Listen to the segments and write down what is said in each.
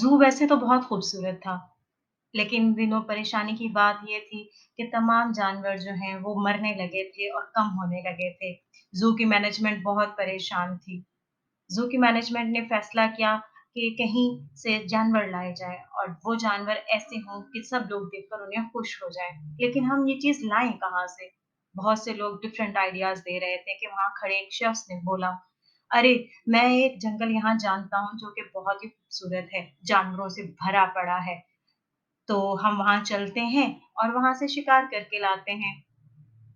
Zoo वैसे तो बहुत खूबसूरत था, लेकिन इन दिनों परेशानी की बात ये थी कि तमाम जानवर जो हैं वो मरने लगे थे और कम होने लगे थे। ज़ू की मैनेजमेंट बहुत परेशान थी। ज़ू की मैनेजमेंट ने फैसला किया कि कहीं से जानवर लाए जाएँ और वो जानवर ऐसे हों कि सब लोग देखकर उन्हें खुश हो जाएँ। लेकिन हम ये चीज़ लाएँ कहाँ से? बहुत से लोग डिफरेंट आइडियाज़ दे रहे थे कि वहाँ खड़े एक शख्स ने बोला, "अरे! मैं एक जंगल यहाँ जानता हूँ जो कि बहुत ही खूबसूरत है, जानवरों से भरा पड़ा है। तो हम वहाँ चलते हैं और वहाँ से शिकार करके लाते हैं।"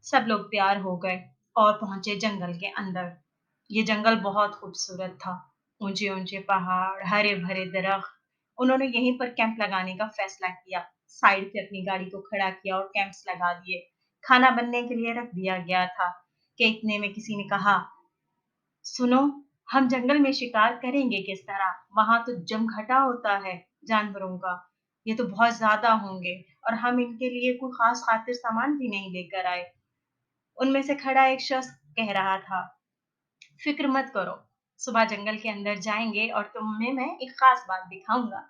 सब लोग तैयार हो गए और पहुँचे जंगल के अंदर। ये जंगल बहुत खूबसूरत था। ऊँचे-ऊँचे पहाड़, हरे-भरे दरख्त। उन्होंने यहीं पर कैंप लगाने का फैसला किया। साइड पे अपनी गाड़ी को खड़ा किया और कैंप्स लगा दिए। खाना बनने के लिए रख दिया गया था कि इतने में किसी ने कहा, "सुनो, हम जंगल में शिकार करेंगे किस तरह? वहाँ तो जमघटा होता है जानवरों का। ये तो बहुत ज़्यादा होंगे और हम इनके लिए कोई ख़ास खातिर सामान भी नहीं लेकर आए।" उनमें से खड़ा एक शख्स कह रहा था, "फ़िक्र मत करो, सुबह जंगल के अंदर जाएँगे और तुम्हें मैं एक ख़ास बात दिखाऊँगा।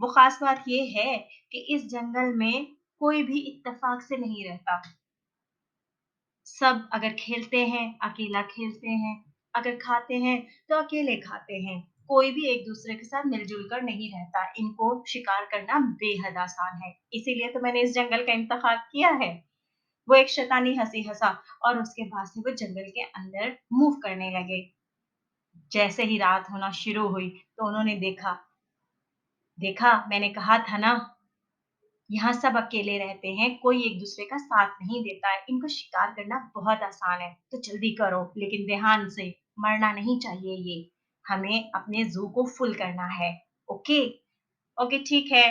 वो ख़ास बात ये है कि इस जंगल में कोई भी इत्तेफ़ाक से नहीं रहता। सब अगर खेलते हैं, अकेला खेलते हैं, अगर खाते हैं, तो अकेले खाते हैं। कोई भी एक-दूसरे के साथ मिल-जुल कर नहीं रहता। इनको शिकार करना बेहद आसान है, इसीलिए तो मैंने इस जंगल का इंतख़ाब किया है।" वो एक शैतानी हँसी हँसा और उसके बाद से वो जंगल के अंदर मूव करने लगे। जैसे ही रात होना शुरू हुई, तो उन्होंने देखा, "देखा मैंने कहा था ना, यहाँ सब अकेले रहते हैं, कोई एक-दूसरे का साथ नहीं देता है, इनको शिकार करना बहुत आसान है, तो जल्दी करो, लेकिन ध्यान से, मरना नहीं चाहिए ये। हमें अपने ज़ू को फुल करना है, ओके?" "ओके, ठीक है।"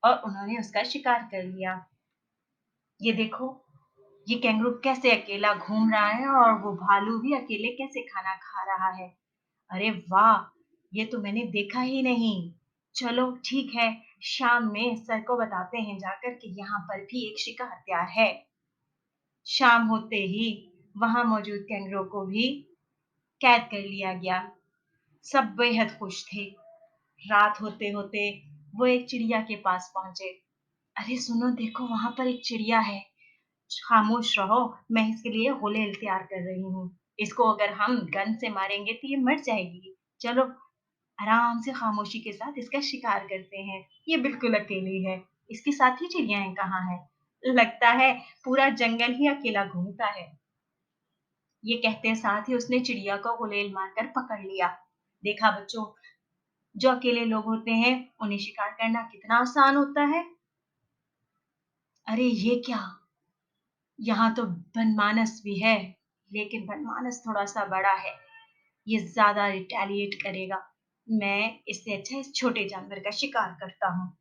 और उन्होंने उसका शिकार कर लिया। ये देखो, ये कैंगरू कैसे अकेला घूम रहा है और वो भालू भी अकेले कैसे खाना खा रहा है। अरे वाह! ये तो मैंने देखा ही नहीं। चलो ठीक है, शाम में सर को बताते हैं जाकर कि यहाँ पर भी एक शिकार तैयार है। शाम होते ही वहाँ मौजूद कैंगरू को भी कैद कर लिया गया। सब बेहद खुश थे। रात होते-होते वो एक चिड़िया के पास पहुँचे। अरे सुनो देखो वहाँ पर एक चिड़िया है। खामोश रहो, मैं इसके लिए होले तैयार कर रही हूँ। इसको अगर हम गन से मारेंगे तो ये मर जाएगी। चलो आराम से खामोशी के साथ इसका शिकार करते हैं। ये बिल्कुल अकेली है। इसके साथी चिड़ियाएँ कहाँ हैं? लगता है पूरा जंगल ही अकेला घूमता है। ये कहते साथ ही उसने चिड़िया को गुलेल मारकर पकड़ लिया। देखा बच्चों, जो अकेले लोग होते हैं, उन्हें शिकार करना कितना आसान होता है। अरे ये क्या? यहाँ तो बनमानस भी है, लेकिन बनमानस थोड़ा-सा बड़ा है। ये ज़्यादा रिटेलिएट करेगा। मैं इससे अच्छा इस छोटे जानवर का शिकार करता हूँ।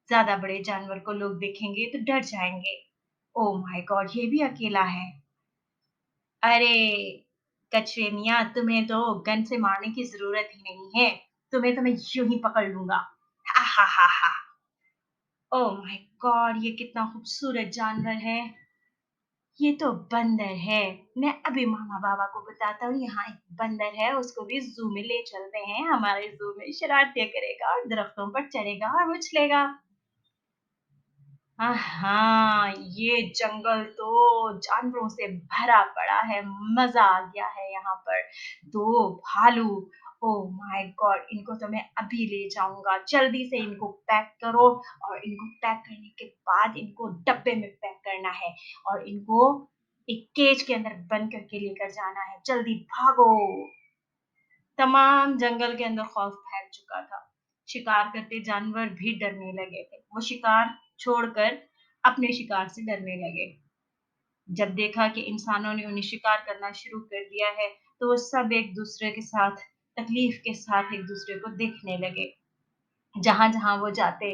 ज़्यादा बड़े जानवर को लोग देखेंगे तो डर जाएँगे। Oh my God! ये भी अकेला है। अरे! कछुए मियाँ तुम्हें तो गन से मारने की ज़रूरत ही नहीं है। तुम्हें तो मैं यूँ ही पकड़ लूँगा। हा, हा, हा, हा! Oh my God! ये कितना खूबसूरत जानवर है। ये तो बंदर है। मैं अभी मामा-बाबा को बताता हूँ यहाँ एक बंदर है, उसको भी ज़ू में ले चलते हैं। हमारे ज़ू में शरारतें करेगा और दरख्तों पर चढ़ेगा और उछलेगा। हाँ, ये जंगल तो जानवरों से भरा पड़ा है, मज़ा आ गया है यहाँ पर। 2 भालू, ओह माय गॉड! इनको तो मैं अभी ले जाऊँगा। जल्दी से इनको पैक करो और इनको पैक करने के बाद इनको डब्बे में पैक करना है और इनको एक केज के अंदर बंद करके लेकर जाना है। जल्दी भागो! तमाम जंगल के अंदर खौफ फैल चुका था। शिकार करते जानवर भी डरने लगे थे। वो शिकार छोड़कर अपने शिकार से डरने लगे। जब देखा कि इंसानों ने उन्हें शिकार करना शुरू कर दिया है, तो वो सब एक-दूसरे के साथ तकलीफ के साथ एक-दूसरे को देखने लगे। जहाँ-जहाँ वो जाते,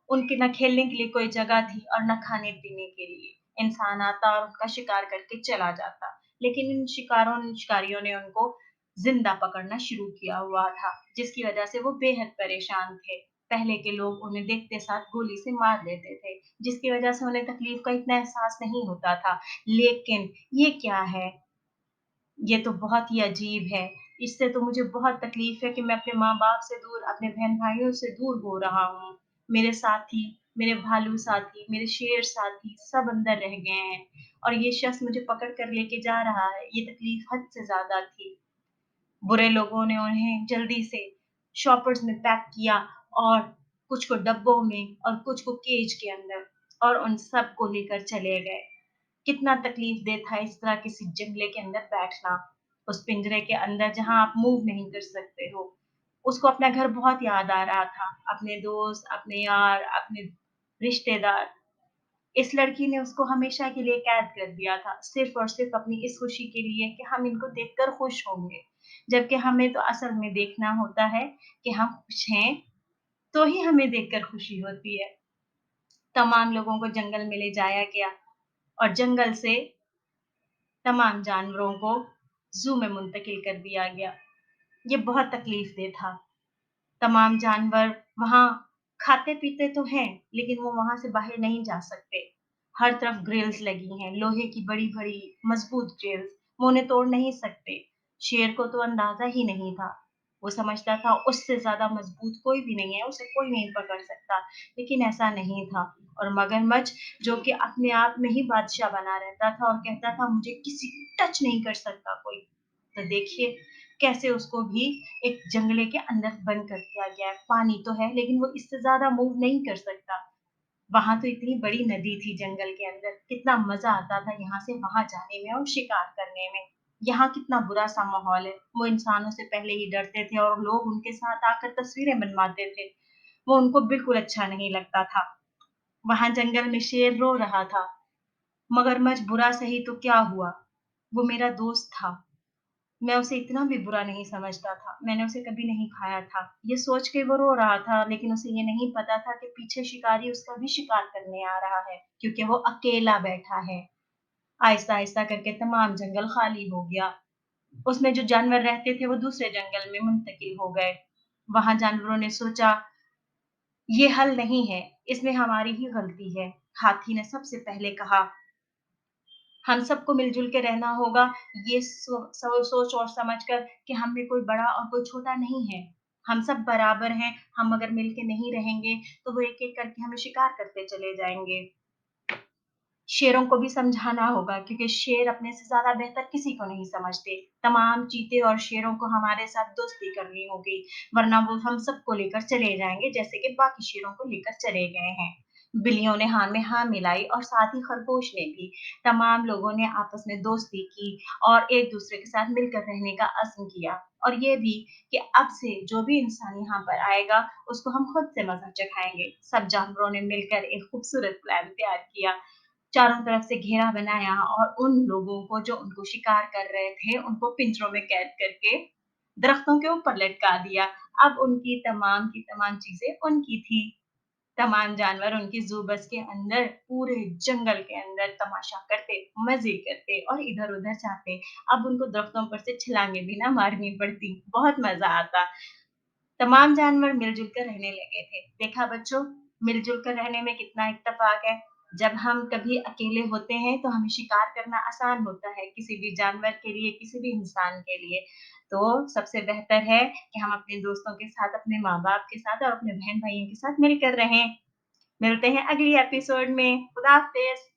उनके ना खेलने के लिए कोई जगह थी और ना खाने-पीने के लिए। इंसान आता और उनका शिकार करके चला जाता। लेकिन इन शिकारियों ने उनको ज़िंदा पकड़ना शुरू किया हुआ था, जिसकी वजह से वो बेहद परेशान थे। पहले के लोग उन्हें देखते साथ गोली से मार देते थे, जिसकी वजह से उन्हें तकलीफ का इतना एहसास नहीं होता था। लेकिन ये क्या है? ये तो बहुत ही अजीब है। इससे तो मुझे बहुत तकलीफ़ है कि मैं अपने माँ-बाप से दूर, अपने बहन-भाइयों से दूर हो रहा हूँ। मेरे साथी, मेरे भालू साथी, मेरे शेर साथी सब अंदर रह गए हैं और ये शख़्स मुझे पकड़ कर लेके जा रहा है। ये तकलीफ़ हद से ज़्यादा थी। बुरे लोगों ने उन्हें जल्दी से शॉपर्स में पैक किया और कुछ को डब्बों में और कुछ को केज के अंदर और उन सबको लेकर चले गए। कितना तकलीफ दे था इस तरह किसी जंगले के अंदर बैठना, उस पिंजरे के अंदर जहाँ आप मूव नहीं कर सकते हो। उसको अपना घर बहुत याद आ रहा था, अपने दोस्त, अपने यार, अपने रिश्तेदार। इस लड़की ने उसको हमेशा के लिए कैद कर दिया था, सिर्फ़ और सिर्फ़ अपनी इस खुशी के लिए कि हम इनको देखकर खुश होंगे। जबकि हमें तो असल में देखना होता है कि हम खुश हैं, तो ही हमें देखकर खुशी होती है। तमाम लोगों को जंगल में ले जाया गया और जंगल से तमाम जानवरों को ज़ू में मुंतकिल कर दिया गया। ये बहुत तकलीफ़देह था। तमाम जानवर वहाँ खाते-पीते तो हैं, लेकिन वो वहाँ से बाहर नहीं जा सकते। हर तरफ ग्रिल्स लगी हैं, लोहे की बड़ी-बड़ी मज़बूत ग्रिल्स, वो उन्हें तोड़ नहीं सकते। शेर को तो अंदाज़ा ही नहीं था। वो समझता था उससे ज़्यादा मज़बूत कोई भी नहीं है, उसे कोई नहीं पकड़ सकता, लेकिन ऐसा नहीं था। और मगरमच्छ जो कि अपने आप में ही बादशाह बना रहता था और कहता था मुझे किसी टच नहीं कर सकता कोई। तो देखिए कैसे उसको भी एक जंगले के अंदर बंद कर दिया गया है। पानी तो है लेकिन वो इससे ज़्यादा मूव नहीं कर सकता। वहाँ तो इतनी बड़ी नदी थी जंगल के अंदर, कितना मज़ा आता था यहाँ से वहाँ जाने में और शिकार करने में। यहाँ कितना बुरा-सा माहौल है, वो इंसानों से पहले ही डरते थे और लोग उनके साथ आकर तस्वीरें बनवाते थे। वो उनको बिल्कुल अच्छा नहीं लगता था। वहाँ जंगल में शेर रो रहा था, मगरमच्छ बुरा सही तो क्या हुआ? वो मेरा दोस्त था। मैं उसे इतना भी बुरा नहीं समझता था, मैंने उसे कभी नहीं खाया था। ये सोच के वो रो रहा था, लेकिन उसे ये नहीं पता था कि पीछे शिकारी उसका भी शिकार करने आ रहा है, क्योंकि वो अकेला बैठा है। आहिस्ता-आहिस्ता करके तमाम जंगल खाली हो गया। उसमें जो जानवर रहते थे, वो दूसरे जंगल में मुंतकिल हो गए। वहाँ जानवरों ने सोचा, ये हल नहीं है, इसमें हमारी ही गलती है। हाथी ने सबसे पहले कहा, हम सबको मिलजुल के रहना होगा, ये सोच और समझ कर कि हम में कोई बड़ा और कोई छोटा नहीं है। हम सब बराबर हैं, हम अगर मिल के नहीं रहेंगे, तो वो एक-एक करके हमें शिकार करते चले जाएँगे। शेरों को भी समझाना होगा क्योंकि शेर अपने से ज़्यादा बेहतर किसी को नहीं समझते। तमाम चीते और शेरों को हमारे साथ दोस्ती करनी होगी, वरना वो हम सबको लेकर चले जाएँगे जैसे कि बाकी शेरों को लेकर चले गए हैं। बिल्लियों ने हाँ में हाँ मिलाई और साथ ही खरगोश ने भी। तमाम लोगों ने आपस में दोस्ती की और एक-दूसरे के साथ मिलकर रहने का अज़्म किया और ये भी कि अब से जो भी इंसान यहाँ पर आएगा, उसको हम खुद से मज़ा चखाएँगे। सब जानवरों ने मिलकर एक खूबसूरत प्लान तैयार किया। चारों तरफ से घेरा बनाया और उन लोगों को जो उनको शिकार कर रहे थे, उनको पिंजरों में कैद करके दरख्तों के ऊपर लटका दिया। अब उनकी तमाम की तमाम चीज़ें उनकी थी। तमाम जानवर उनकी ज़ू बस के अंदर पूरे जंगल के अंदर तमाशा करते, मज़े करते और इधर-उधर जाते। अब उनको दरख्तों पर से छलांगे भी ना मारनी पड़ती, बहुत मज़ा आता। तमाम जानवर मिल-जुल कर रहने लगे थे। देखा बच्चों, मिल-जुल कर रहने में कितना इत्तेफ़ाक है। जब हम कभी अकेले होते हैं, तो हमें शिकार करना आसान होता है, किसी भी जानवर के लिए, किसी भी इंसान के लिए। तो सबसे बेहतर है कि हम अपने दोस्तों के साथ, अपने माँ-बाप के साथ और अपने बहन-भाइयों के साथ मिलकर रहें। मिलते हैं अगली एपिसोड में। खुदा हाफ़िज़।